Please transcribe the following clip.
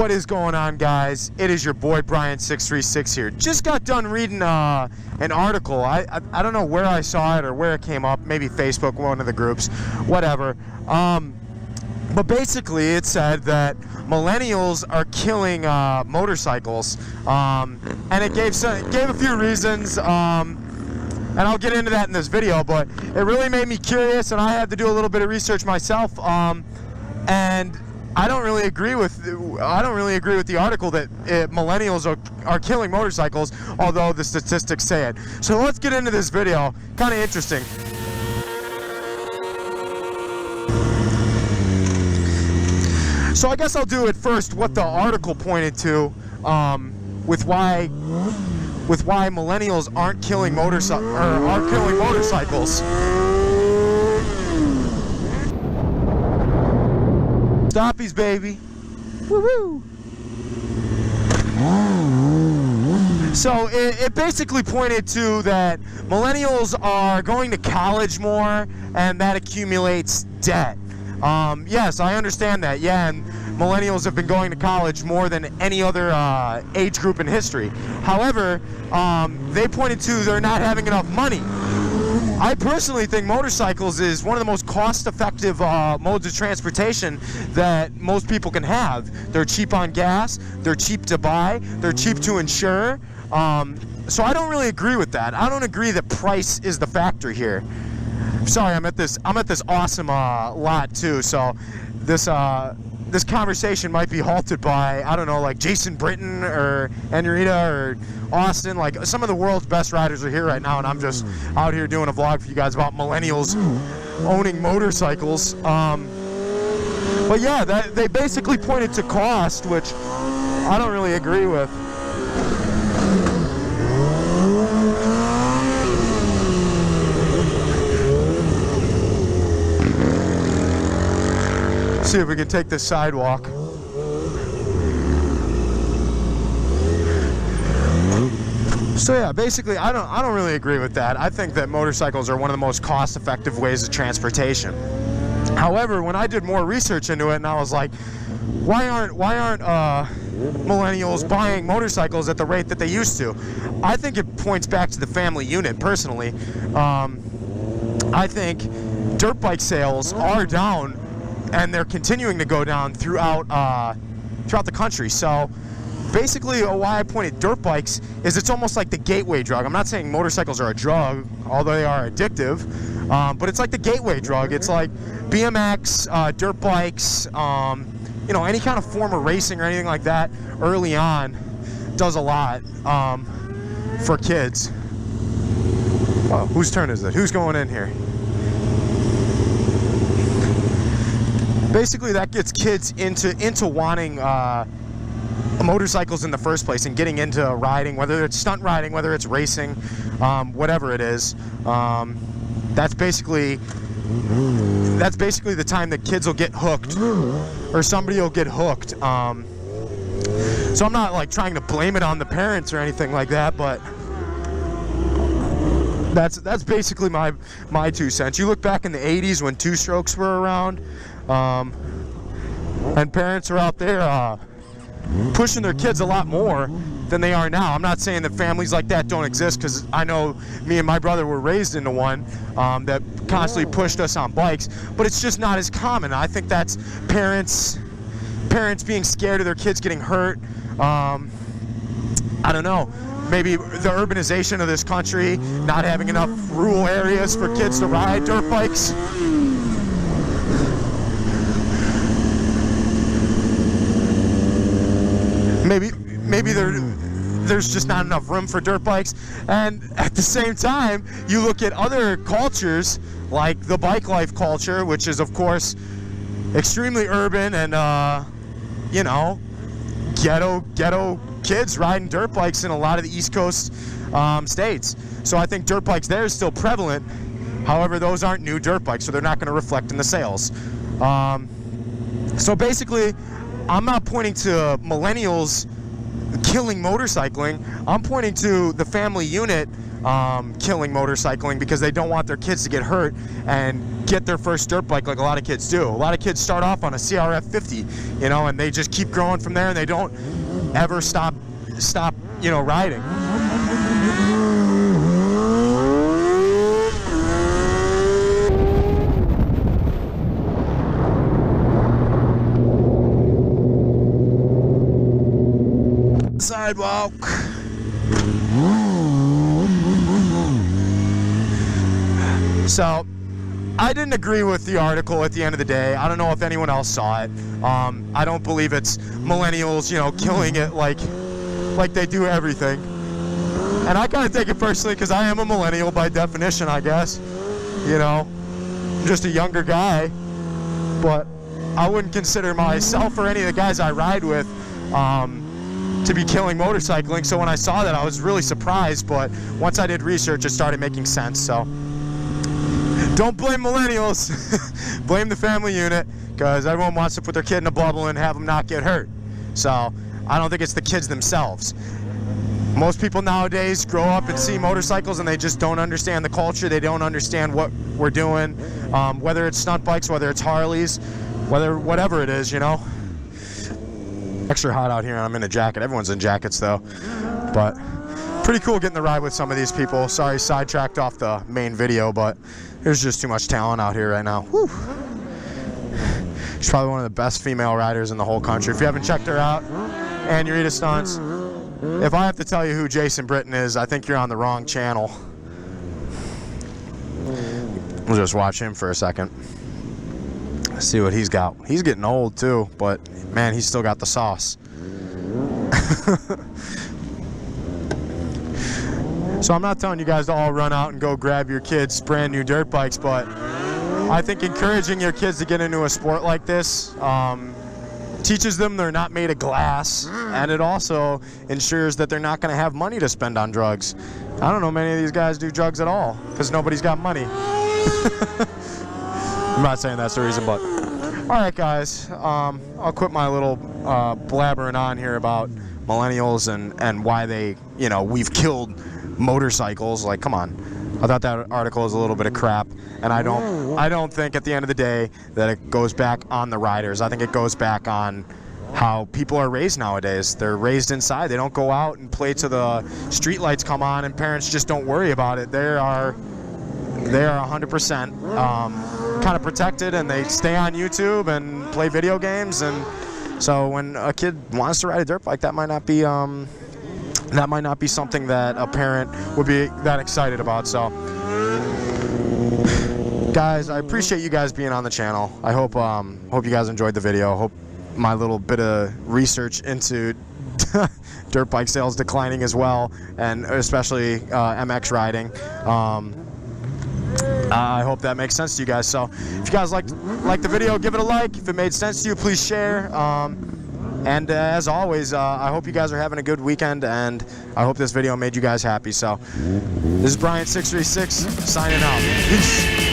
What is going on, guys? It is your boy Brian636 here. Just got done reading an article. I don't know where I saw it or where it came up. Maybe Facebook, one of the groups, whatever. But basically, it said that millennials are killing motorcycles, and it gave a few reasons. And I'll get into that in this video. But it really made me curious, and I had to do a little bit of research myself. And I don't really agree with the article that millennials are killing motorcycles, although the statistics say it. So let's get into this video. Kind of interesting. So I guess I'll do it first what the article pointed to with why millennials aren't killing motorcycles. Stoppies, baby. Woo-hoo. So it basically pointed to that millennials are going to college more, and that accumulates debt. Yes, I understand that. Yeah, and millennials have been going to college more than any other age group in history. However, they pointed to they're not having enough money. I personally think motorcycles is one of the most cost-effective modes of transportation that most people can have. They're cheap on gas, they're cheap to buy, they're cheap to insure. So I don't really agree with that. I don't agree that price is the factor here. Sorry, I'm at this awesome lot too. So this conversation might be halted by, I don't know, like Jason Britton or Enrita or Austin. Like, some of the world's best riders are here right now, and I'm just out here doing a vlog for you guys about millennials owning motorcycles. But yeah, they basically pointed to cost, which I don't really agree with. See if we can take this sidewalk. So yeah, basically, I don't really agree with that. I think that motorcycles are one of the most cost-effective ways of transportation. However, when I did more research into it, and I was like, why aren't millennials buying motorcycles at the rate that they used to? I think it points back to the family unit. Personally, I think dirt bike sales are down, and they're continuing to go down throughout the country. So basically, why I pointed dirt bikes is it's almost like the gateway drug. I'm not saying motorcycles are a drug, although they are addictive, but it's like the gateway drug. It's like BMX, dirt bikes, you know, any kind of form of racing or anything like that early on does a lot for kids. Well, whose turn is it? Who's going in here? Basically, that gets kids into wanting motorcycles in the first place and getting into riding, whether it's stunt riding, whether it's racing, whatever it is. That's basically the time that kids will get hooked, or somebody will get hooked. So I'm not like trying to blame it on the parents or anything like that, but that's basically my 2 cents. You look back in the 80s when two-strokes were around, and parents are out there pushing their kids a lot more than they are now. I'm not saying that families like that don't exist, because I know me and my brother were raised into one that constantly pushed us on bikes, but it's just not as common. I think that's parents being scared of their kids getting hurt. I don't know. Maybe the urbanization of this country, not having enough rural areas for kids to ride dirt bikes. Maybe there's just not enough room for dirt bikes. And at the same time, you look at other cultures, like the bike life culture, which is, of course, extremely urban and, you know, ghetto kids riding dirt bikes in a lot of the East Coast states. So I think dirt bikes there is still prevalent. However, those aren't new dirt bikes, so they're not going to reflect in the sales. So basically, I'm not pointing to millennials killing motorcycling. I'm pointing to the family unit killing motorcycling, because they don't want their kids to get hurt and get their first dirt bike like a lot of kids do. A lot of kids start off on a CRF 50, you know, and they just keep growing from there, and they don't ever stop, you know, riding. Sidewalk. So, I didn't agree with the article at the end of the day. I don't know if anyone else saw it. I don't believe it's millennials, you know, killing it like they do everything. And I kind of take it personally because I am a millennial by definition, I guess. You know, I'm just a younger guy. But I wouldn't consider myself or any of the guys I ride with to be killing motorcycling. So when I saw that, I was really surprised. But once I did research, it started making sense. So don't blame millennials. Blame the family unit, because everyone wants to put their kid in a bubble and have them not get hurt. So I don't think it's the kids themselves. Most people nowadays grow up and see motorcycles and they just don't understand the culture. They don't understand what we're doing, whether it's stunt bikes, whether it's Harleys, whatever it is, you know. Extra hot out here and I'm in a jacket. Everyone's in jackets though. But pretty cool getting the ride with some of these people. Sorry, sidetracked off the main video, but there's just too much talent out here right now. Whew. She's probably one of the best female riders in the whole country. If you haven't checked her out, and you're Rita Stunts, if I have to tell you who Jason Britton is, I think you're on the wrong channel. We'll just watch him for a second. See what he's got. He's getting old too, but man, he's still got the sauce. So I'm not telling you guys to all run out and go grab your kids' brand new dirt bikes, but I think encouraging your kids to get into a sport like this teaches them they're not made of glass, and it also ensures that they're not going to have money to spend on drugs. I don't know many of these guys do drugs at all because nobody's got money. I'm not saying that's the reason, but all right, guys, I'll quit my little blabbering on here about millennials and why they, you know, we've killed motorcycles. Like, come on. I thought that article was a little bit of crap, and I don't think at the end of the day that it goes back on the riders. I think it goes back on how people are raised nowadays. They're raised inside. They don't go out and play till the street lights come on, and parents just don't worry about it. They are 100% kind of protected, and they stay on YouTube and play video games. And so when a kid wants to ride a dirt bike, that might not be something that a parent would be that excited about. So guys, I appreciate you guys being on the channel. I hope you guys enjoyed the video. Hope my little bit of research into dirt bike sales declining as well, and especially MX riding. I hope that makes sense to you guys. So if you guys like the video, give it a like. If it made sense to you, please share. And as always, I hope you guys are having a good weekend, and I hope this video made you guys happy. So this is Brian636 signing out. Peace.